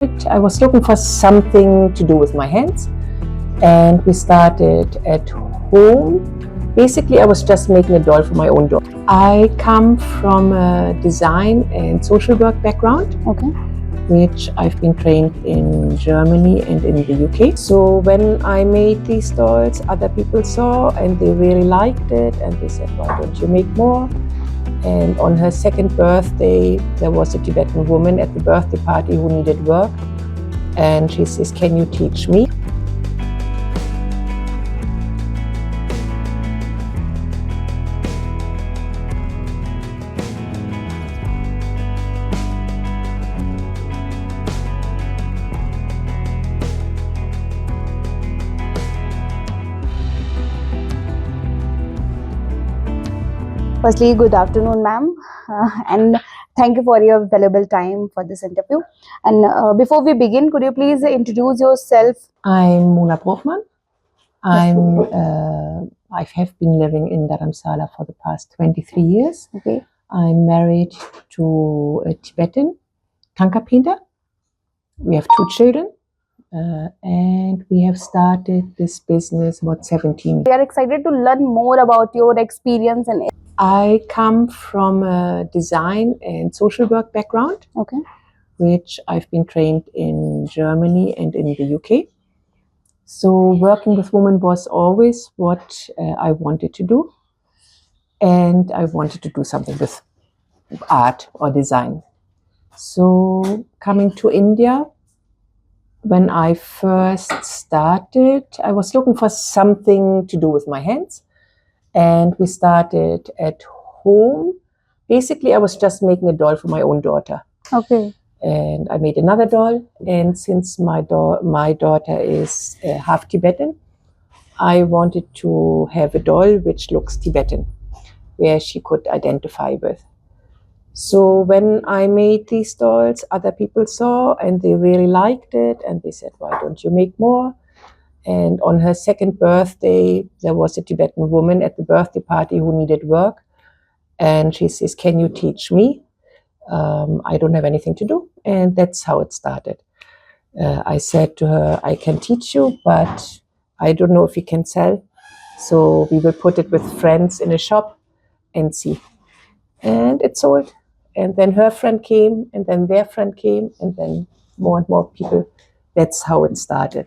I was looking for something to do with my hands, and we started at home. Basically, I was just making a doll for my own daughter. I come from a design and social work background, which I've been trained in Germany and in the UK. So when I made these dolls, other people saw and they really liked it, and they said, why don't you make more? And on her second birthday, there was a Tibetan woman at the birthday party who needed work. And she says, can you teach me? Firstly, good afternoon, ma'am, and thank you for your valuable time for this interview. And before we begin, could you please introduce yourself? I'm Mona Bruchmann. I have been living in Dharamsala for the past 23 years. Okay. I'm married to a Tibetan tanka painter. We have 2 children. And we have started this business about 17 years. We are excited to learn more about your experience and. I come from a design and social work background, which I've been trained in Germany and in the UK. So working with women was always what I wanted to do. And I wanted to do something with art or design. So coming to India, when I first started, I was looking for something to do with my hands. And we started at home. Basically, I was just making a doll for my own daughter. Okay. And I made another doll. And since my daughter is half Tibetan, I wanted to have a doll which looks Tibetan, where she could identify with. So when I made these dolls, other people saw and they really liked it. And they said, why don't you make more? And on her second birthday, there was a Tibetan woman at the birthday party who needed work. And she says, can you teach me? I don't have anything to do. And that's how it started. I said to her, I can teach you, but I don't know if you can sell. So we will put it with friends in a shop and see. And it sold. And then her friend came, and then their friend came, and then more and more people. That's how it started.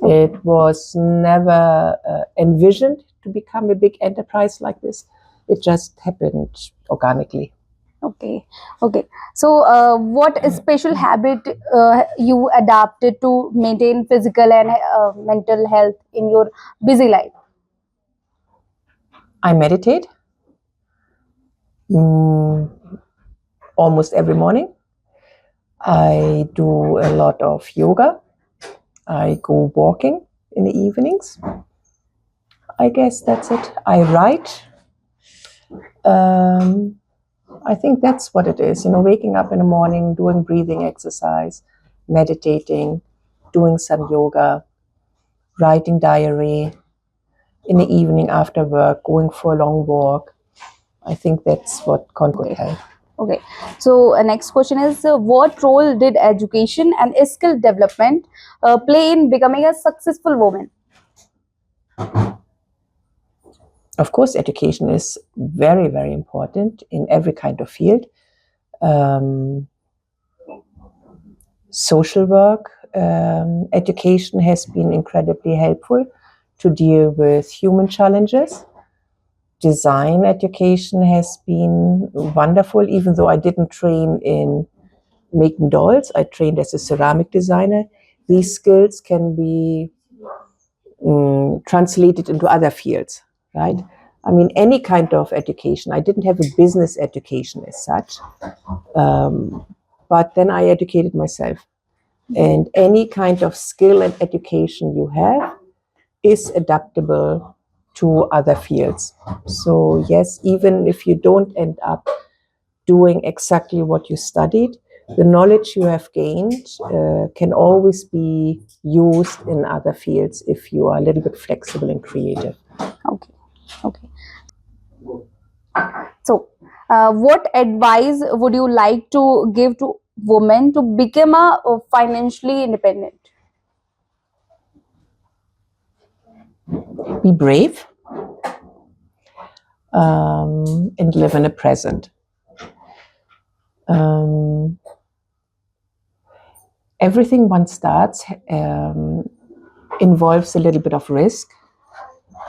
It was never envisioned to become a big enterprise like this. It just happened organically. Okay. So, what special habit you adapted to maintain physical and mental health in your busy life? I meditate almost every morning. I do a lot of yoga. I go walking in the evenings. I guess that's it. I write. I think that's what it is. Waking up in the morning, doing breathing exercise, meditating, doing some yoga, writing diary. In the evening after work, going for a long walk. I think that's what could help. Okay. So next question is, what role did education and skill development play in becoming a successful woman? Of course, education is very, very important in every kind of field. Social work, education has been incredibly helpful to deal with human challenges. Design education has been wonderful, even though I didn't train in making dolls. I trained as a ceramic designer. These skills can be translated into other fields, right? I mean, any kind of education. I didn't have a business education as such, but then I educated myself. And any kind of skill and education you have is adaptable to other fields. So yes, even if you don't end up doing exactly what you studied, the knowledge you have gained can always be used in other fields if you are a little bit flexible and creative. Okay. So, what advice would you like to give to woman to become financially independent? Be brave and live in the present. Everything one starts involves a little bit of risk.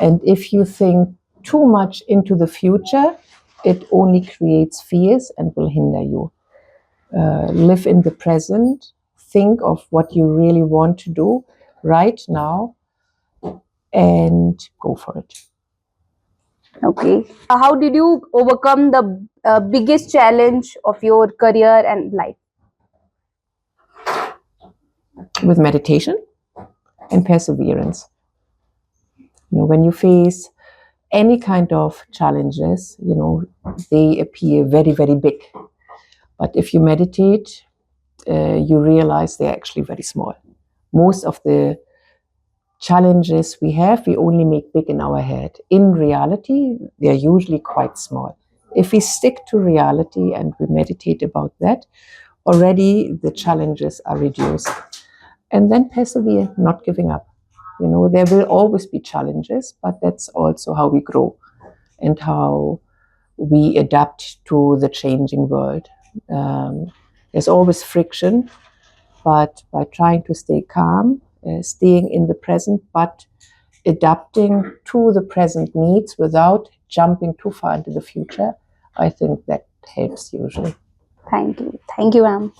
And if you think too much into the future, it only creates fears and will hinder you. Live in the present, think of what you really want to do right now, and go for it. Okay. How did you overcome the biggest challenge of your career and life? With meditation and perseverance. When you face any kind of challenges, they appear very, very big. But if you meditate, you realize they're actually very small. Most of the challenges we have, we only make big in our head. In reality, they're usually quite small. If we stick to reality and we meditate about that, already the challenges are reduced. And then persevere, not giving up. There will always be challenges, but that's also how we grow and how we adapt to the changing world. There's always friction, but by trying to stay calm, staying in the present, but adapting to the present needs without jumping too far into the future, I think that helps usually. Thank you. Thank you, ma'am.